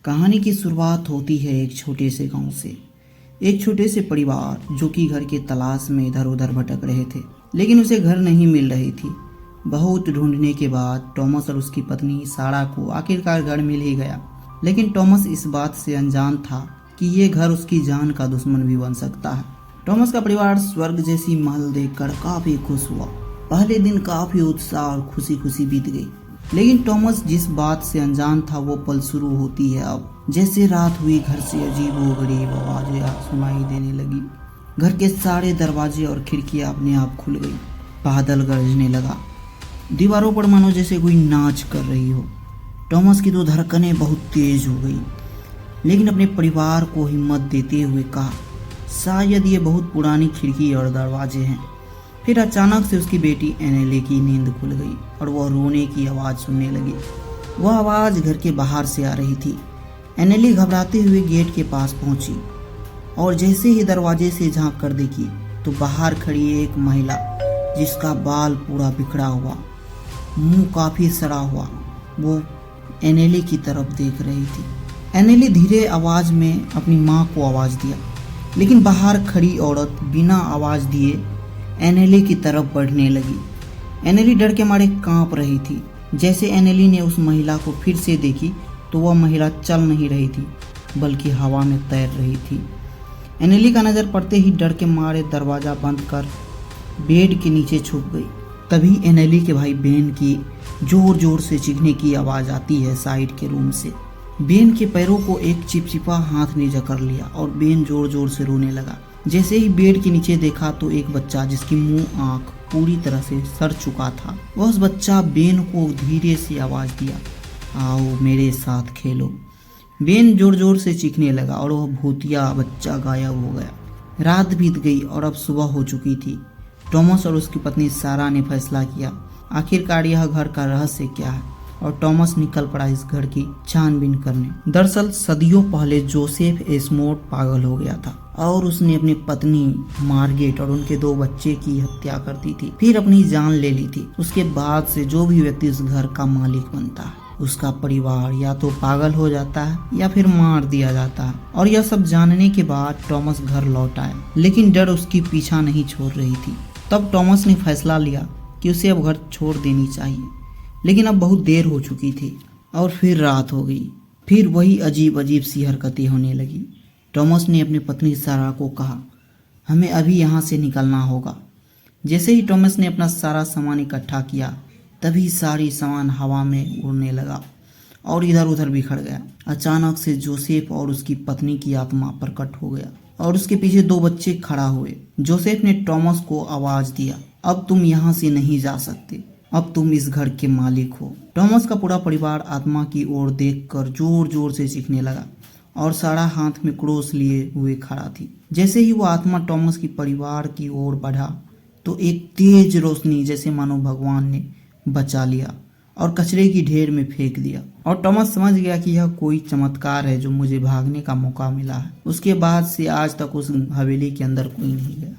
कहानी की शुरुआत होती है एक छोटे से गांव से। एक छोटे से परिवार जो कि घर के तलाश में इधर उधर भटक रहे थे, लेकिन उसे घर नहीं मिल रही थी। बहुत ढूंढने के बाद टॉमस और उसकी पत्नी सारा को आखिरकार घर मिल ही गया। लेकिन टॉमस इस बात से अनजान था कि ये घर उसकी जान का दुश्मन भी बन सकता है। टॉमस का परिवार स्वर्ग जैसी महल देखकर काफी खुश हुआ। पहले दिन काफी उत्साह और खुशी खुशी बीत गई। लेकिन टॉमस जिस बात से अनजान था वो पल शुरू होती है अब। जैसे रात हुई, घर से अजीबोगरीब आवाजें सुनाई देने लगी। घर के सारे दरवाजे और खिड़कियां अपने आप खुल गई। बादल गरजने लगा। दीवारों पर मानो जैसे कोई नाच कर रही हो। टॉमस की तो धड़कनें बहुत तेज हो गई, लेकिन अपने परिवार को हिम्मत देते हुए कहा, शायद ये बहुत पुरानी खिड़की और दरवाजे हैं। फिर अचानक से उसकी बेटी एनेले की नींद खुल गई और वह रोने की आवाज़ सुनने लगी। वह आवाज़ घर के बाहर से आ रही थी। एनेले घबराते हुए गेट के पास पहुंची और जैसे ही दरवाजे से झांक कर देखी तो बाहर खड़ी एक महिला जिसका बाल पूरा बिखरा हुआ, मुंह काफ़ी सड़ा हुआ, वो एनेले की तरफ देख रही थी। एनेले धीरे आवाज़ में अपनी माँ को आवाज़ दिया, लेकिन बाहर खड़ी औरत बिना आवाज़ दिए एनेली की तरफ बढ़ने लगी। एनेली डर के मारे कांप रही थी। जैसे एनेली ने उस महिला को फिर से देखी तो वह महिला चल नहीं रही थी, बल्कि हवा में तैर रही थी। एनेली का नज़र पड़ते ही डर के मारे दरवाज़ा बंद कर बेड के नीचे छुप गई। तभी एनेली के भाई बेन की जोर जोर से चीखने की आवाज़ आती है साइड के रूम से। बेन के पैरों को एक चिपचिपा हाथ ने जकड़ लिया और बेन जोर जोर से रोने लगा। जैसे ही बेड के नीचे देखा तो एक बच्चा जिसकी मुंह आंख पूरी तरह से सड़ चुका था। वह उस बच्चा बेन को धीरे से आवाज़ दिया, आओ मेरे साथ खेलो। बेन जोर जोर से चीखने लगा और वह भूतिया बच्चा गायब हो गया। रात बीत गई और अब सुबह हो चुकी थी। टॉमस और उसकी पत्नी सारा ने फैसला किया आखिरकार यह घर का रहस्य क्या है, और टॉमस निकल पड़ा इस घर की छानबीन करने। दरअसल सदियों पहले जोसेफ एस्मोट पागल हो गया था और उसने अपनी पत्नी मार्गेट और उनके 2 बच्चे की हत्या कर दी थी, फिर अपनी जान ले ली थी। उसके बाद से जो भी व्यक्ति उस घर का मालिक बनता है, उसका परिवार या तो पागल हो जाता है या फिर मार दिया जाता है। और यह सब जानने के बाद टॉमस घर लौट आया, लेकिन डर उसकी पीछा नहीं छोड़ रही थी। तब टॉमस ने फैसला लिया कि उसे अब घर छोड़ देनी चाहिए, लेकिन अब बहुत देर हो चुकी थी और फिर रात हो गई। फिर वही अजीब अजीब सी हरकतें होने लगी। टॉमस ने अपनी पत्नी सारा को कहा, हमें अभी यहाँ से निकलना होगा। जैसे ही टॉमस ने अपना सारा सामान इकट्ठा किया, तभी सारी सामान हवा में उड़ने लगा और इधर उधर बिखर गया। अचानक से जोसेफ और उसकी पत्नी की आत्मा प्रकट हो गया और उसके पीछे 2 बच्चे खड़ा हुए। जोसेफ ने टॉमस को आवाज़ दिया, अब तुम यहाँ से नहीं जा सकते, अब तुम इस घर के मालिक हो। टॉमस का पूरा परिवार आत्मा की ओर देखकर जोर जोर से चीखने लगा और सारा हाथ में क्रोस लिए हुए खड़ा थी। जैसे ही वो आत्मा टॉमस की परिवार की ओर बढ़ा तो एक तेज रोशनी जैसे मानो भगवान ने बचा लिया और कचरे की ढेर में फेंक दिया। और टॉमस समझ गया कि यह कोई चमत्कार है जो मुझे भागने का मौका मिला है। उसके बाद से आज तक उस हवेली के अंदर कोई नहीं गया।